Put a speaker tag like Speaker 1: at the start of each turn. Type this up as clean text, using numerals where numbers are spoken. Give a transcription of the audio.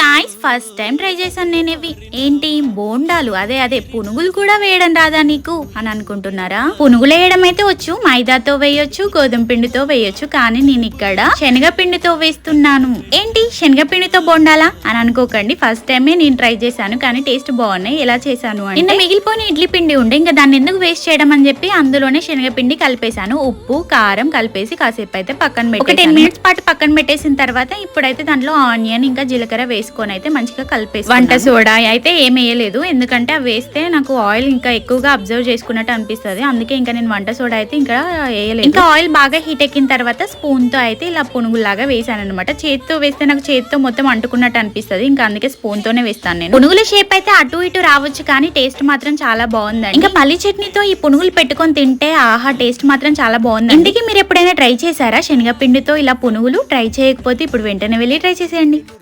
Speaker 1: Guys first time try చేశాను నేను ఇవి. ఏంటి బోండాలు, అదే పునుగులు కూడా వేయడం రాదా నీకు అని అనుకుంటున్నారా? పునుగులు వేయడం అయితే వచ్చు, మైదాతో వేయొచ్చు, గోధుమ పిండితో వేయొచ్చు, కానీ నేను ఇక్కడ శనగపిండితో వేస్తున్నాను. ఏంటి శనగపిండితో బోండాలా అని అనుకోకండి, ఫస్ట్ టైమే నేను ట్రై చేశాను, కానీ టేస్ట్ బాగున్నాయి. ఎలా చేశాను అంటే, నిన్న మిగిలిపోయిన ఇడ్లీ పిండి ఉండే, ఇంకా దాన్ని ఎందుకు వేస్ట్ చేయడం అని చెప్పి అందులోనే శనగపిండి కలిపేశాను. ఉప్పు కారం కలిపేసి కాసేపు అయితే పక్కన పెట్టి ఒక 10 మినిట్స్ పాటు పక్కన పెట్టేసిన తర్వాత ఇప్పుడైతే దాంట్లో ఆనియన్ ఇంకా జీలకర్ర వేసుకొని అయితే మంచిగా కలిపేసి, వంట సోడా అయితే ఏం వేయలేదు, ఎందుకంటే అవి వేస్తే నాకు ఆయిల్ ఇంకా ఎక్కువగా అబ్జర్వ్ చేసుకున్నట్టు అనిపిస్తుంది. అందుకే ఇంకా నేను వంట సోడా అయితే ఇంకా వేయలేదు. ఇంకా ఆయిల్ బాగా హీట్ ఎక్కిన తర్వాత స్పూన్ తో అయితే ఇలా పునుగులాగా వేసాను అనమాట. చేతితో వేస్తే నాకు చేతితో మొత్తం అంటుకున్నట్టు అనిపిస్తుంది, ఇంకా అందుకే స్పూన్ తోనే వేస్తాను నేను. పునుగుల షేప్ అయితే అటు ఇటు రావచ్చు, కానీ టేస్ట్ మాత్రం చాలా బాగుందండి. ఇంకా పల్లి చట్నీతో ఈ పునుగులు పెట్టుకొని తింటే ఆహా, టేస్ట్ మాత్రం చాలా బాగుంది. ఇంటికి మీరు ఎప్పుడైనా ట్రై చేశారా శనగపిండితో ఇలా పునుగులు? ట్రై చేయకపోతే ఇప్పుడు వెంటనే వెళ్ళి ట్రై చేసేయండి.